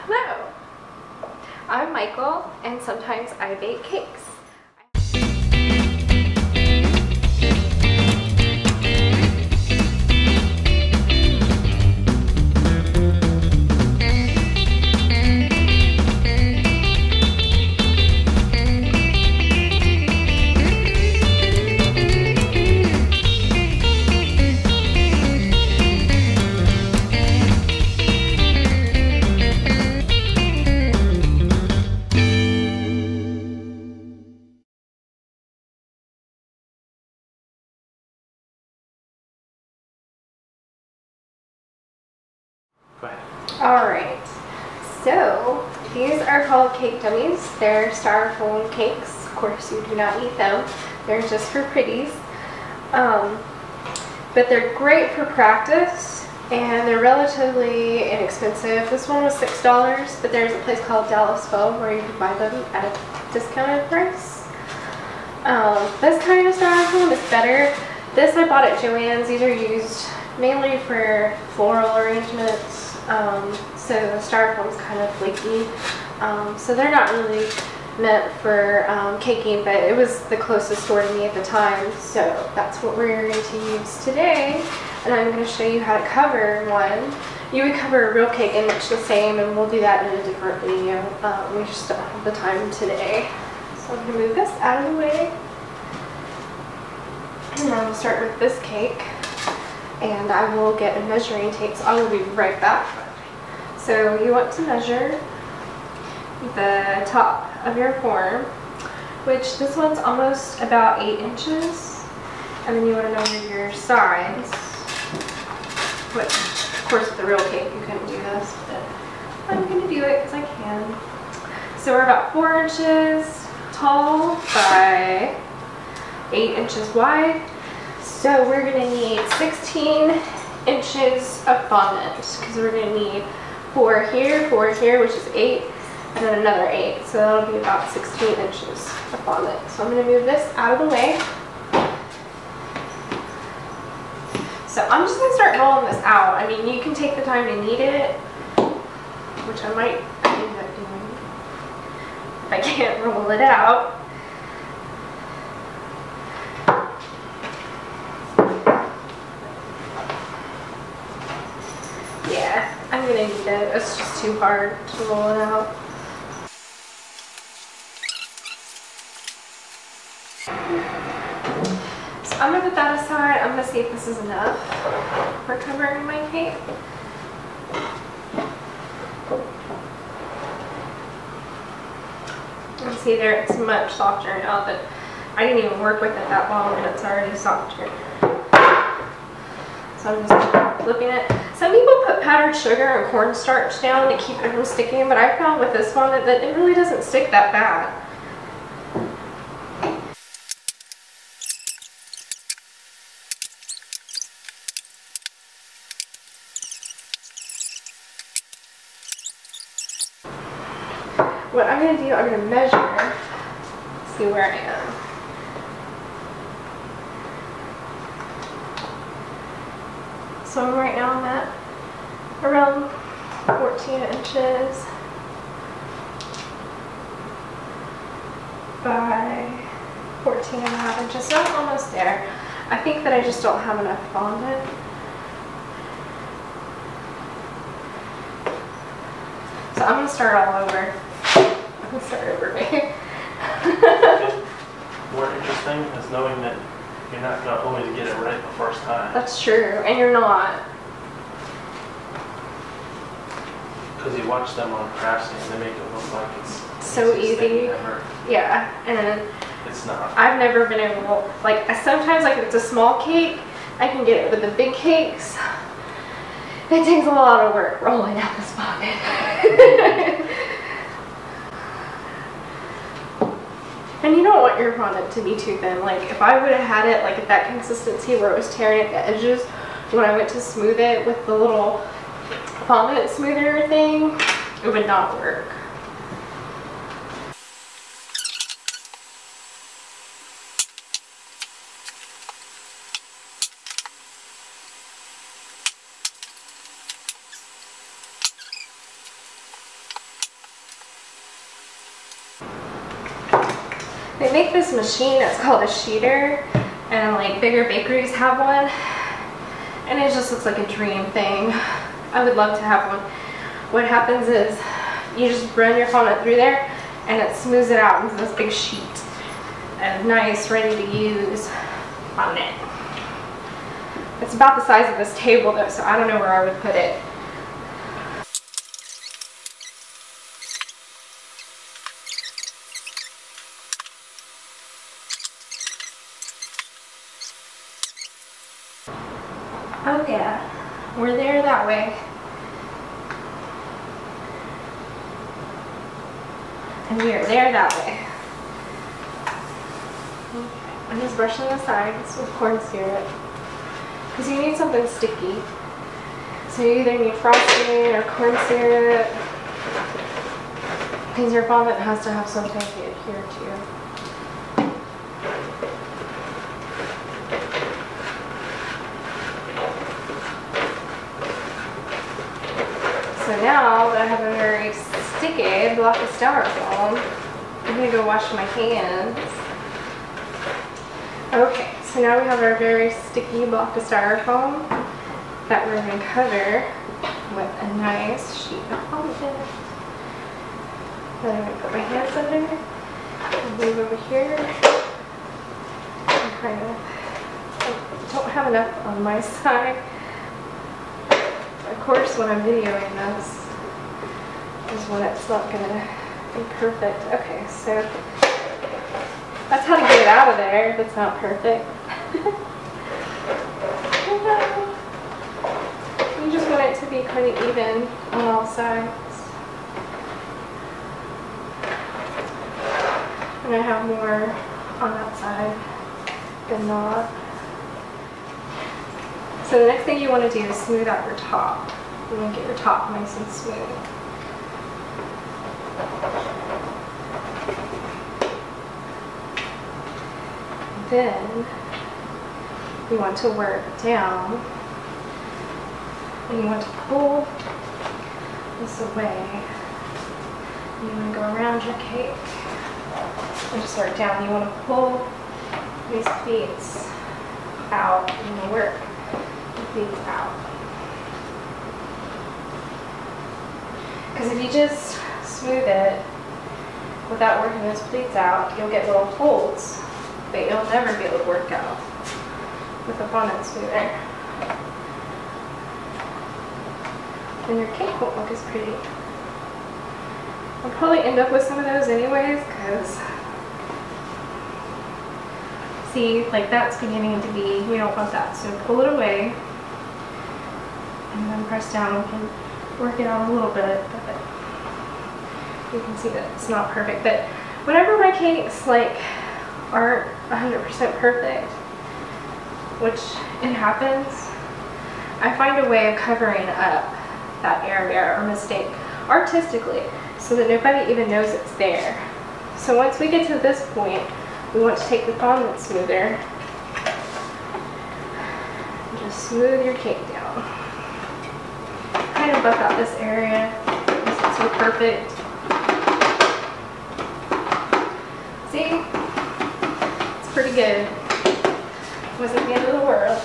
Hello, I'm Michael, and sometimes I bake cakes. Go ahead. Alright, so these are called cake dummies. They're styrofoam cakes. Of course, you do not eat them. They're just for pretties. But they're great for practice, and they're relatively inexpensive. This one was $6, but there's a place called Dallas Foam where you can buy them at a discounted price. This kind of styrofoam is better. This I bought at Joann's. These are used mainly for floral arrangements. So the styrofoam is kind of flaky. So they're not really meant for caking, but it was the closest store to me at the time, so that's what we're going to use today. And I'm going to show you how to cover one. You would cover a real cake in much the same, and we'll do that in a different video. We just don't have the time today. So I'm going to move this out of the way. And I will start with this cake, and I will get a measuring tape, so I will be right back. So you want to measure the top of your form, which this one's almost about 8 inches, and then you want to measure your sides, which of course with the real cake you couldn't do this, but I'm going to do it because I can. So we're about 4 inches tall by 8 inches wide, so we're going to need 16 inches of fondant, because we're going to need 4 here, which is 8, and then another 8, so that'll be about 16 inches of fondant. So I'm going to move this out of the way. So I'm just going to start rolling this out. I mean, you can take the time to knead it, which I might end up doing if I can't roll it out. Yeah, I'm going to need it. It's just too hard to roll it out. So I'm going to put that aside. I'm going to see if this is enough for covering my cake. You can see there it's much softer now, but I didn't even work with it that long and it's already softer. So I'm just flipping it. Some people put powdered sugar and cornstarch down to keep it from sticking, but I found with this one that it really doesn't stick that bad. What I'm going to do, I'm going to measure, see where I am. So right now I'm at around 14 inches by 14 and a half inches, so I'm almost there. I think that I just don't have enough fondant. So I'm going to start all over. I'm going to start over here. More interesting is knowing that you're not going to always get it right the first time. That's true, and you're not. Because you watch them on craftsing and they make it look like it's so easy. Ever. Yeah, and it's not. I've never been able, like, sometimes like if it's a small cake, I can get it, but the big cakes, it takes a lot of work rolling out this fondant. And you don't want your fondant to be too thin. Like, if I would have had it like at that consistency where it was tearing at the edges, when I went to smooth it with the little fondant smoother thing, it would not work. They make this machine, it's called a sheeter, and like bigger bakeries have one, and it just looks like a dream thing. I would love to have one. What happens is you just run your fondant through there and it smooths it out into this big sheet of nice, ready to use fondant. It's about the size of this table though, so I don't know where I would put it. Oh yeah, we're there that way. And we are there that way. Okay. I'm just brushing the sides with corn syrup. Because you need something sticky. So you either need frosting or corn syrup. Because your fondant has to have something to adhere to. So now that I have a very sticky block of styrofoam, I'm going to go wash my hands. Okay, so now we have our very sticky block of styrofoam that we're going to cover with a nice sheet of fondant. Then I'm going to put my hands under and move over here. I kind of don't have enough on my side. Of course, when I'm videoing this is when it's not going to be perfect. Okay, so that's how to get it out of there if it's not perfect. You just want it to be kind of even on all sides. And I have more on that side than not. So the next thing you want to do is smooth out your top. You want to get your top nice and smooth. Then you want to work down and you want to pull this away. You want to go around your cake and just work down. You want to pull these pleats out. You want to work these out. Because if you just smooth it without working those pleats out, you'll get little folds that you'll never be able to work out with a fondant smoother. And your cake won't look as pretty. I'll probably end up with some of those anyways, because see, like that's beginning to be, we don't want that. So pull it away and then press down. We can work it out a little bit, but you can see that it's not perfect. But whenever my cakes like aren't 100% perfect, which it happens, I find a way of covering up that area or mistake artistically so that nobody even knows it's there. So once we get to this point, we want to take the fondant smoother and just smooth your cake down. Kind of buff out this area because it's so perfect. See? It's pretty good. Wasn't the end of the world.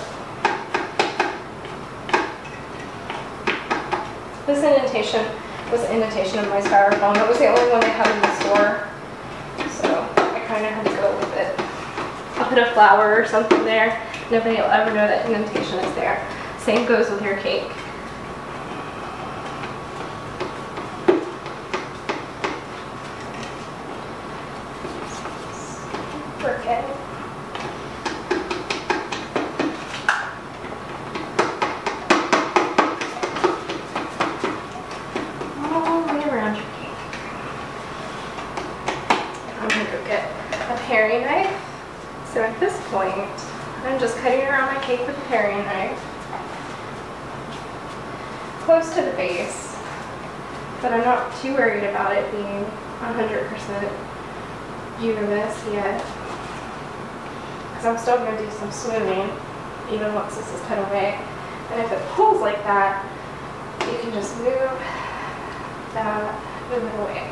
This indentation was an indentation of my styrofoam. That was the only one they had in the store. So I kind of had to go with it. I'll put a flower or something there. Nobody will ever know that indentation is there. Same goes with your cake. Work it. All the way around your cake. I'm going to go get a paring knife. So at this point, I'm just cutting around my cake with a paring knife. Close to the base, but I'm not too worried about it being 100% universe yet. Because I'm still going to do some smoothing, even once this is cut away. And if it pulls like that, you can just move it away.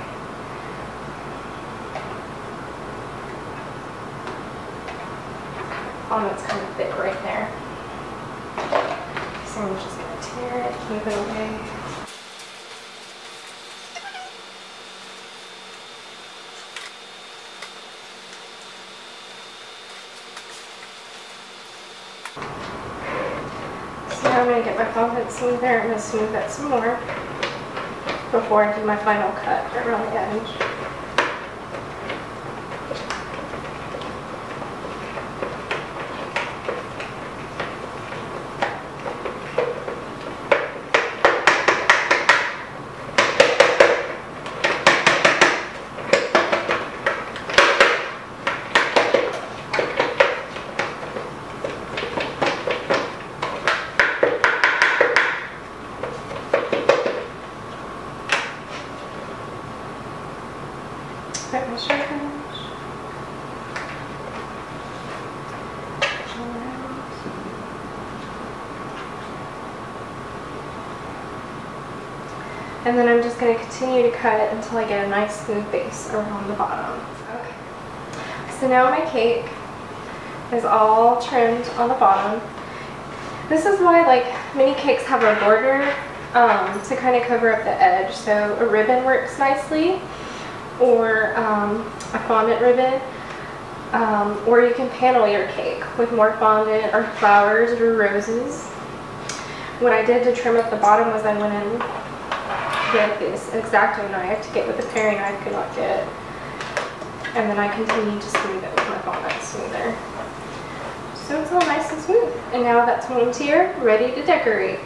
fondant's kind of thick right there. So I'm just going to tear it, move it away. So now I'm going to get my fondant smoother. I'm going to smooth that some more before I do my final cut around the edge. Put my sharpens. And then I'm just going to continue to cut until I get a nice smooth base around the bottom. Okay. So now my cake is all trimmed on the bottom. This is why like many cakes have a border to kind of cover up the edge. So a ribbon works nicely, or a fondant ribbon, or you can panel your cake with more fondant or flowers or roses. What I did to trim up the bottom was I went in with this X-Acto knife to get what the paring knife could not get, and then I continued to smooth it with my fondant smoother. So it's all nice and smooth, and now that's one tier ready to decorate.